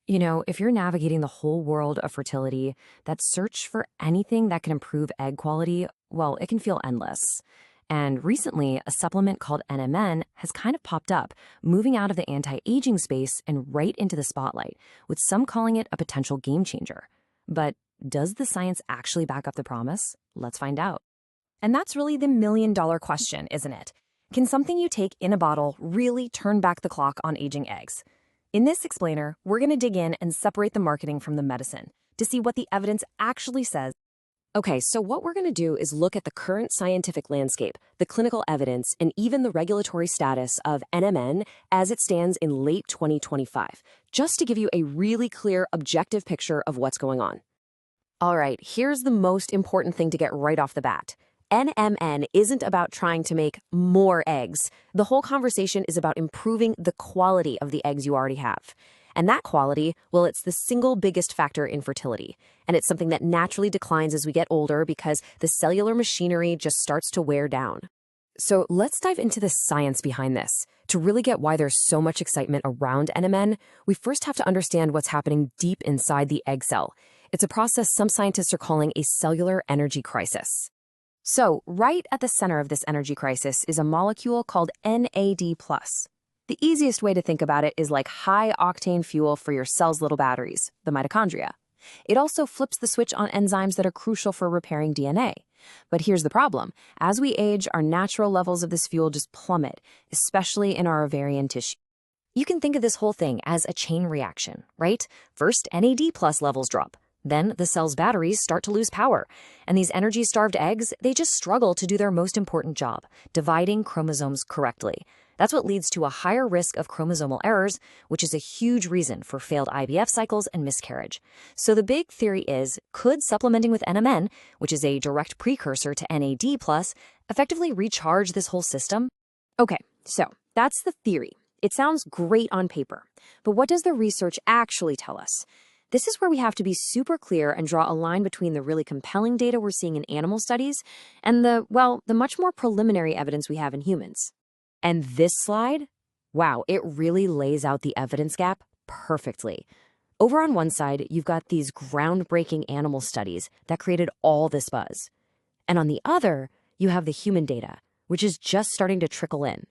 If you're navigating the whole world of fertility, that search for anything that can improve egg quality, well, it can feel endless. And recently, a supplement called NMN has kind of popped up, moving out of the anti-aging space and right into the spotlight, with some calling it a potential game changer. But does the science actually back up the promise? Let's find out. And that's really the million-dollar question, isn't it? Can something you take in a bottle really turn back the clock on aging eggs? In this explainer, we're going to dig in and separate the marketing from the medicine to see what the evidence actually says. Okay, so what we're going to do is look at the current scientific landscape, the clinical evidence, and even the regulatory status of NMN as it stands in late 2025, just to give you a really clear, objective picture of what's going on. All right, here's the most important thing to get right off the bat. NMN isn't about trying to make more eggs. The whole conversation is about improving the quality of the eggs you already have. And that quality, well, it's the single biggest factor in fertility. And it's something that naturally declines as we get older because the cellular machinery just starts to wear down. So let's dive into the science behind this. To really get why there's so much excitement around NMN, we first have to understand what's happening deep inside the egg cell. It's a process some scientists are calling a cellular energy crisis. So, right at the center of this energy crisis is a molecule called NAD+. The easiest way to think about it is like high-octane fuel for your cell's little batteries, the mitochondria. It also flips the switch on enzymes that are crucial for repairing DNA. But here's the problem. As we age, our natural levels of this fuel just plummet, especially in our ovarian tissue. You can think of this whole thing as a chain reaction, right? First, NAD+ levels drop. Then the cell's batteries start to lose power. And these energy-starved eggs, they just struggle to do their most important job, dividing chromosomes correctly. That's what leads to a higher risk of chromosomal errors, which is a huge reason for failed IVF cycles and miscarriage. So the big theory is, could supplementing with NMN, which is a direct precursor to NAD+, effectively recharge this whole system? Okay, so that's the theory. It sounds great on paper. But what does the research actually tell us? This is where we have to be super clear and draw a line between the really compelling data we're seeing in animal studies and the much more preliminary evidence we have in humans. And this slide, wow, it really lays out the evidence gap perfectly. Over on one side, you've got these groundbreaking animal studies that created all this buzz. And on the other, you have the human data, which is just starting to trickle in.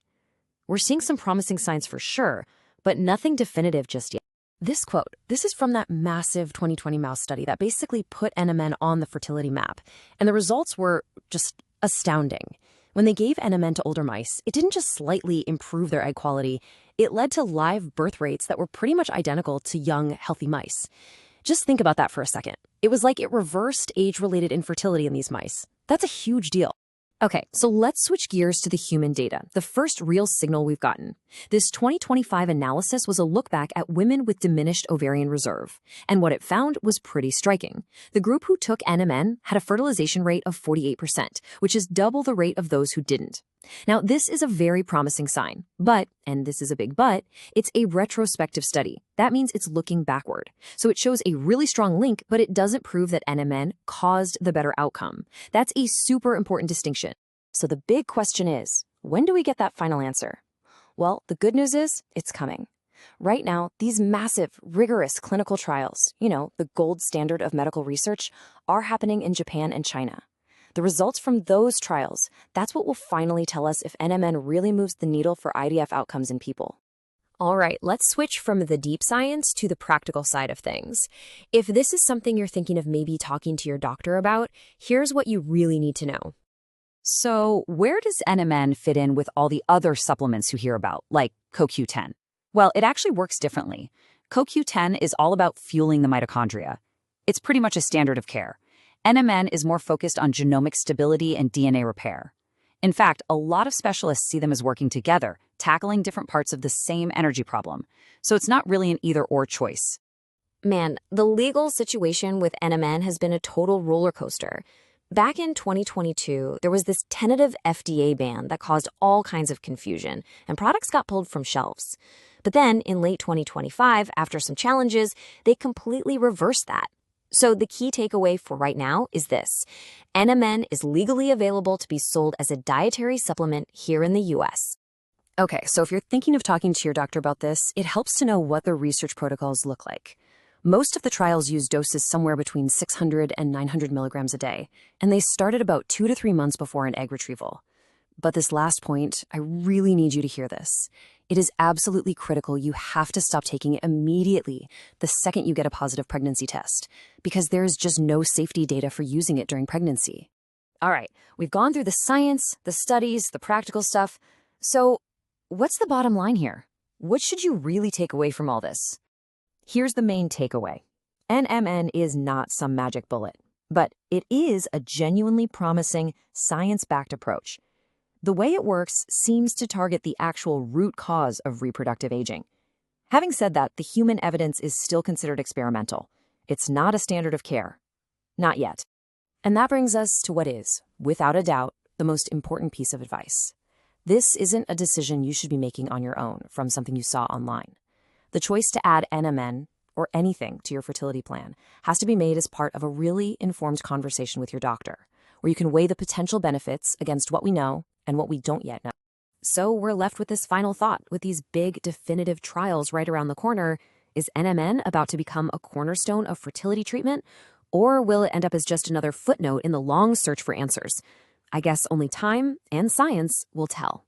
We're seeing some promising signs for sure, but nothing definitive just yet. This quote, this is from that massive 2020 mouse study that basically put NMN on the fertility map, and the results were just astounding. When they gave NMN to older mice, it didn't just slightly improve their egg quality, it led to live birth rates that were pretty much identical to young, healthy mice. Just think about that for a second. It was like it reversed age-related infertility in these mice. That's a huge deal. Okay, so let's switch gears to the human data, the first real signal we've gotten. This 2025 analysis was a look back at women with diminished ovarian reserve. And what it found was pretty striking. The group who took NMN had a fertilization rate of 48%, which is double the rate of those who didn't. Now, this is a very promising sign, but, and this is a big but, it's a retrospective study. That means it's looking backward. So it shows a really strong link, but it doesn't prove that NMN caused the better outcome. That's a super important distinction. So the big question is, when do we get that final answer? Well, the good news is, it's coming. Right now, these massive, rigorous clinical trials, the gold standard of medical research, are happening in Japan and China. The results from those trials, that's what will finally tell us if NMN really moves the needle for IVF outcomes in people. All right, let's switch from the deep science to the practical side of things. If this is something you're thinking of maybe talking to your doctor about, here's what you really need to know. So where does NMN fit in with all the other supplements you hear about, like CoQ10? Well, it actually works differently. CoQ10 is all about fueling the mitochondria. It's pretty much a standard of care. NMN is more focused on genomic stability and DNA repair. In fact, a lot of specialists see them as working together, tackling different parts of the same energy problem. So it's not really an either-or choice. Man, the legal situation with NMN has been a total roller coaster. Back in 2022, there was this tentative FDA ban that caused all kinds of confusion, and products got pulled from shelves. But then, in late 2025, after some challenges, they completely reversed that. So the key takeaway for right now is this. NMN is legally available to be sold as a dietary supplement here in the US. Okay, so if you're thinking of talking to your doctor about this, it helps to know what the research protocols look like. Most of the trials use doses somewhere between 600 and 900 milligrams a day, and they start at about 2 to 3 months before an egg retrieval. But this last point, I really need you to hear this. It is absolutely critical you have to stop taking it immediately the second you get a positive pregnancy test, because there is just no safety data for using it during pregnancy. All right, we've gone through the science, the studies, the practical stuff. So, what's the bottom line here? What should you really take away from all this? Here's the main takeaway. NMN is not some magic bullet, but it is a genuinely promising, science-backed approach. The way it works seems to target the actual root cause of reproductive aging. Having said that, the human evidence is still considered experimental. It's not a standard of care. Not yet. And that brings us to what is, without a doubt, the most important piece of advice. This isn't a decision you should be making on your own from something you saw online. The choice to add NMN or anything to your fertility plan has to be made as part of a really informed conversation with your doctor, where you can weigh the potential benefits against what we know and what we don't yet know. So we're left with this final thought. With these big, definitive trials right around the corner, is NMN about to become a cornerstone of fertility treatment, or will it end up as just another footnote in the long search for answers? I guess only time and science will tell.